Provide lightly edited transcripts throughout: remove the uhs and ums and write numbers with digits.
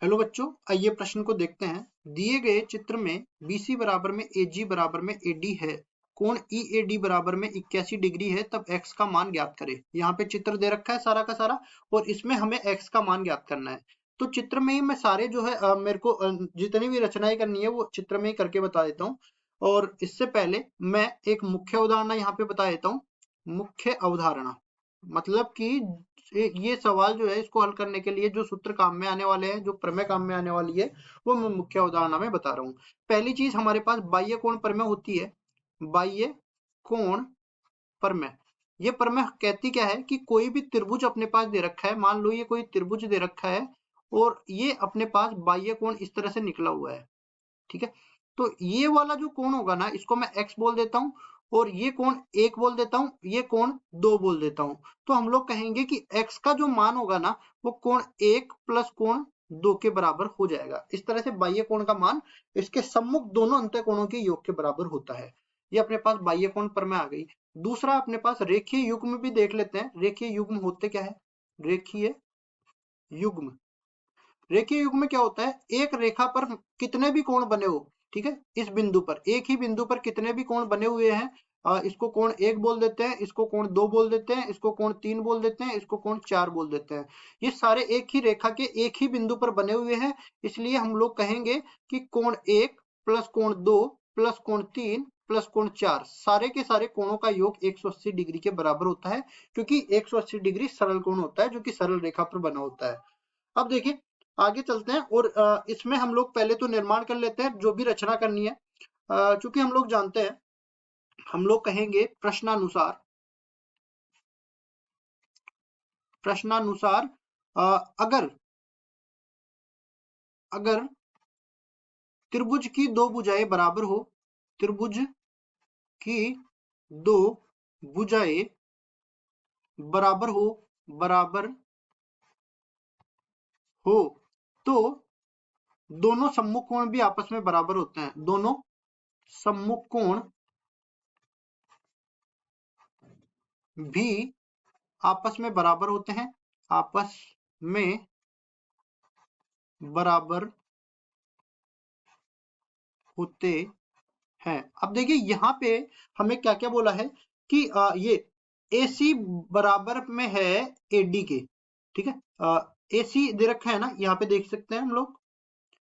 Hello बच्चों, आइए प्रश्न को देखते हैं। दिए गए चित्र में BC बराबर में AG बराबर में AD है, कोण EAD बराबर में 81 डिग्री है, तब x का मान ज्ञात करें। यहाँ पे चित्र दे रखा है सारा का सारा और इसमें हमें x का मान ज्ञात करना है। तो चित्र में ही मैं सारे जो है मेरे को जितनी भी रचनाएं करनी है वो चित्र में ही करके बता देता हूँ। और इससे पहले मैं एक मुख्य उदाहरण यहाँ पे बता देता हूँ। मुख्य अवधारणा मतलब कि ये सवाल जो है इसको हल करने के लिए जो सूत्र काम में आने वाले हैं, जो प्रमेय काम में आने वाली है, वो मैं मुख्य उदाहरण में बता रहा हूँ। पहली चीज हमारे पास बाह्य कोण प्रमेय होती है। बाह्य कोण प्रमेय, ये प्रमेय कहती क्या है कि कोई भी त्रिभुज अपने पास दे रखा है। मान लो ये कोई त्रिभुज दे रखा है और ये अपने पास बाह्य कोण इस तरह से निकला हुआ है, ठीक है। तो ये वाला जो कोण होगा ना, इसको मैं x बोल देता हूँ और ये कोण 1 बोल देता हूँ, ये कोण 2 बोल देता हूँ। तो हम लोग कहेंगे कि x का जो मान होगा ना, वो कोण 1 प्लस कोण 2 के बराबर हो जाएगा। इस तरह से बाह्य कोण का मान इसके सम्मुख दोनों अंतःकोणों के योग के बराबर होता है। ये अपने पास बाह्य कोण प्रमेय आ गई। दूसरा अपने पास रेखीय युग्म भी देख लेते हैं। रेखीय युग्म होते क्या है? रेखीय युग्म, रेखीय युग्म में क्या होता है? एक रेखा पर कितने भी कोण बने हो, ठीक है, इस बिंदु पर, एक ही बिंदु पर कितने भी कोण बने हुए हैं, इसको कोण 1 बोल देते हैं, इसको कोण 2 बोल देते हैं, इसको कोण 3 बोल देते हैं, इसको कोण 4 बोल देते हैं। ये सारे एक ही रेखा के एक ही बिंदु पर बने हुए हैं, इसलिए हम लोग कहेंगे कि कोण 1 प्लस कोण 2 प्लस कोण 3 प्लस कोण 4 सारे के सारे कोणों का योग 180 डिग्री के बराबर होता है, क्योंकि 180 डिग्री सरल कोण होता है जो कि सरल रेखा पर बना होता है। अब देखिए आगे चलते हैं और इसमें हम लोग पहले तो निर्माण कर लेते हैं जो भी रचना करनी है। चूंकि हम लोग जानते हैं, हम लोग कहेंगे प्रश्नानुसार, प्रश्नानुसार अगर अगर त्रिभुज की दो भुजाएं बराबर हो, त्रिभुज की दो भुजाएं बराबर हो, बराबर हो, तो दोनों सम्मुख कोण भी आपस में बराबर होते हैं। दोनों सम्मुख कोण भी आपस में बराबर होते हैं, आपस में बराबर होते हैं। अब देखिए यहाँ पे हमें क्या क्या बोला है कि ये AC बराबर में है AD के, ठीक है। AC दे रखा है ना, यहाँ पे देख सकते हैं हम लोग।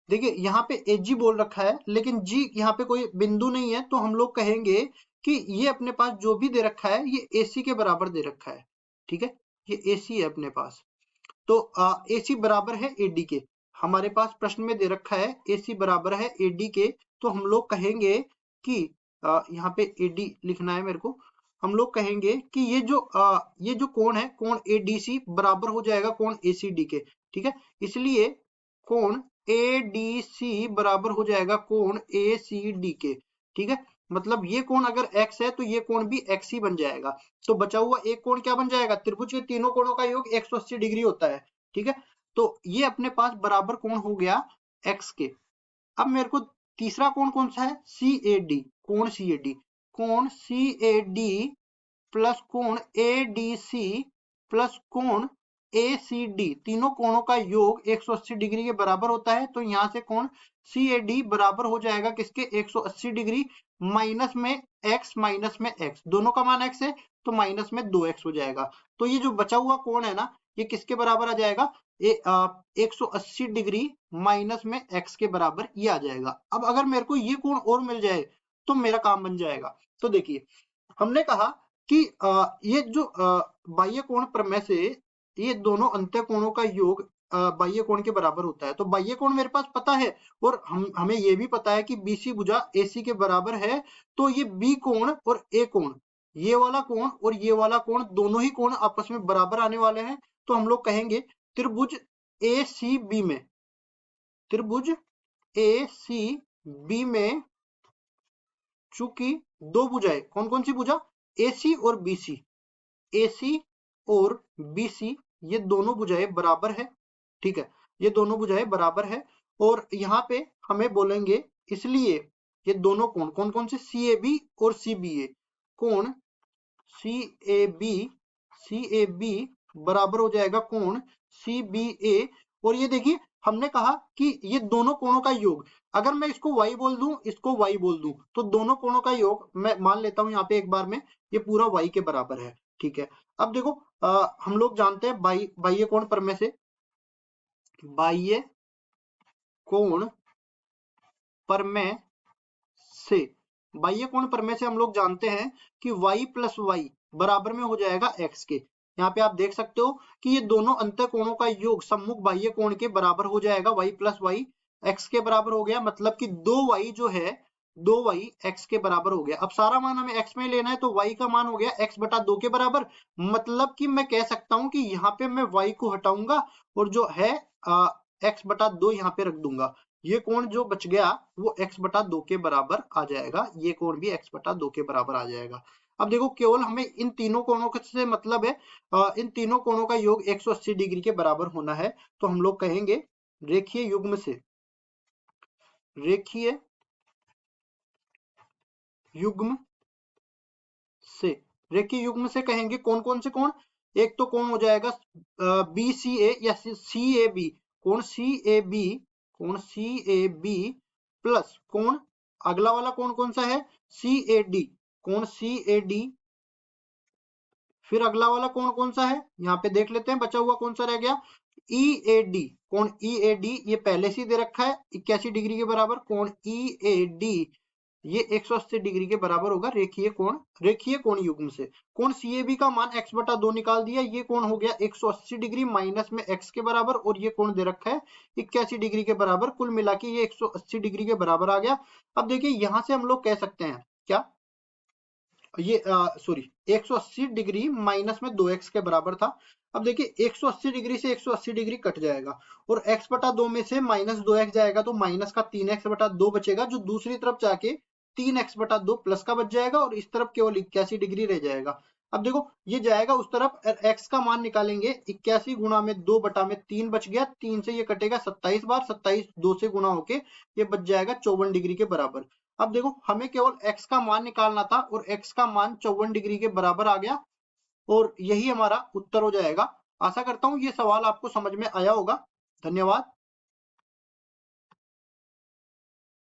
देखिए यहाँ पे AG बोल रखा है, लेकिन G यहाँ पे कोई बिंदु नहीं है, तो हम लोग कहेंगे कि ये अपने पास जो भी दे रखा है ये AC के बराबर दे रखा है, ठीक है। ये AC है अपने पास, तो AC बराबर है AD के। हमारे पास प्रश्न में दे रखा है AC बराबर है AD के, तो हम लोग कहेंगे कि यहाँ पे AD लिखना है मेरे को। हम लोग कहेंगे कि ये जो कोण है, कोण ADC बराबर हो जाएगा कोण ACD के, ठीक है। इसलिए कोण ADC बराबर हो जाएगा कोण ACD के, ठीक है। मतलब ये कोण अगर x है तो ये कोण भी x ही बन जाएगा। तो बचा हुआ एक कोण क्या बन जाएगा? त्रिभुज के तीनों कोणों का योग 180 डिग्री होता है, ठीक है। तो ये अपने पास बराबर कोण हो गया x के। अब मेरे को तीसरा कोण कौन सा है? CAD, कोण CAD, कोण CAD प्लस कोण ADC प्लस कोण ACD, तीनों कोणों का योग 180 डिग्री के बराबर होता है। तो यहाँ से कोण CAD बराबर हो जाएगा किसके? 180 डिग्री माइनस में x, दोनों का मान x है तो माइनस में 2x हो जाएगा। तो ये जो बचा हुआ कोण है ना, ये किसके बराबर आ जाएगा? 180 डिग्री माइनस में x के बराबर ये आ जाएगा। अब अगर मेरे को ये कोण और मिल जाए तो मेरा काम बन जाएगा। तो देखिए हमने कहा कि ये जो बाह्य कोण प्रमेय से ये दोनों अंत्य कोणों का योग बाह्य कोण के बराबर होता है। तो बाह्य कोण मेरे पास पता है और हमें ये भी पता है कि BC भुजा AC के बराबर है। तो ये B कोण और A कोण, ये वाला कोण और ये वाला कोण, दोनों ही कोण आपस में बराबर आने वाले हैं। तो हम लोग कहेंगे त्रिभुज ACB में, त्रिभुज ACB में चूंकि दो भुजाएं, कौन कौन सी भुजा? AC और BC, AC और BC ये दोनों भुजाएं बराबर है, ठीक है। ये दोनों भुजाएं बराबर है और यहाँ पे हमें बोलेंगे, इसलिए ये दोनों कोण कौन कौन से? CAB और CBA, कोण CAB बराबर हो जाएगा कोण CBA। और ये देखिए हमने कहा कि ये दोनों कोणों का योग, अगर मैं इसको y बोल दूं, इसको y बोल दूं, तो दोनों कोणों का योग मैं मान लेता हूं यहाँ पे एक बार में, ये पूरा y के बराबर है। ठीक है, अब देखो हम लोग जानते हैं बाह्य कोण प्रमेय से, बाह्य कोण प्रमेय से, बाह्य कोण प्रमेय से हम लोग जानते हैं कि y प्लस वाई बराबर में हो जाएगा x के। यहाँ पे आप देख सकते हो कि ये दोनों अंतः कोणों का योग सम्मुख बाह्य कोण के बराबर हो जाएगा, y प्लस वाई x के बराबर हो गया, मतलब कि 2y जो है 2y x के बराबर हो गया। अब सारा मान हमें x में लेना है, तो y का मान हो गया x बटा 2 के बराबर, मतलब कि मैं कह सकता हूं कि यहाँ पे मैं y को हटाऊंगा और जो है x बटा 2 यहाँ पे रख दूंगा, ये कोण जो बच गया वो x बटा 2 के बराबर आ जाएगा, ये कोण भी x बटा 2 के बराबर आ जाएगा। अब देखो केवल हमें इन तीनों कोणों से मतलब है, इन तीनों कोणों का योग 180 डिग्री के बराबर होना है, तो हम लोग कहेंगे रेखीय युग्म से, रेखीय युग्म से, रेखीय युग्म से कहेंगे कौन कौन से कोण, एक तो कोण हो जाएगा बी सी ए या सी ए बी, कोण सी ए बी, कोण सी ए बी प्लस कोण, अगला वाला कोण कौन सा है सी ए डी, कोण सी ए डी, फिर अगला वाला कोण कौन सा है, यहाँ पे देख लेते हैं बचा हुआ कौन सा रह गया, ई ए डी, कोण ई ए डी ये पहले से दे रखा है 81 डिग्री के बराबर, कोण ई ए डी ये 180 डिग्री के बराबर होगा रेखीय कोण, रेखीय कोण युग्म से। कोण सीएबी का मान x बटा 2 निकाल दिया, ये कोण हो गया 180 डिग्री माइनस में x के बराबर, और ये कोण दे रखा है 81 डिग्री के बराबर, कुल मिला के ये 180 डिग्री के बराबर आ गया। अब देखिए यहां से हम लोग कह सकते हैं क्या, ये सॉरी 180 डिग्री माइनस में 2x के बराबर था। अब देखिए 180 डिग्री से 180 डिग्री कट जाएगा और x बटा 2 में से माइनस 2x जाएगा, तो माइनस का 3x बटा 2 बचेगा, जो दूसरी तरफ जाके 3x बटा 2 प्लस का बच जाएगा और इस तरफ केवल 81 डिग्री रह जाएगा। अब देखो ये जाएगा उस तरफ, x का मान निकालेंगे 81 गुणा में 2 बटा में 3 बच गया, 3 से ये कटेगा 27 बार, 27 2 से गुणा होके ये बच जाएगा 54 डिग्री के बराबर। अब देखो हमें केवल x का मान निकालना था और x का मान 54 डिग्री के बराबर आ गया और यही हमारा उत्तर हो जाएगा। आशा करता हूं ये सवाल आपको समझ में आया होगा। धन्यवाद।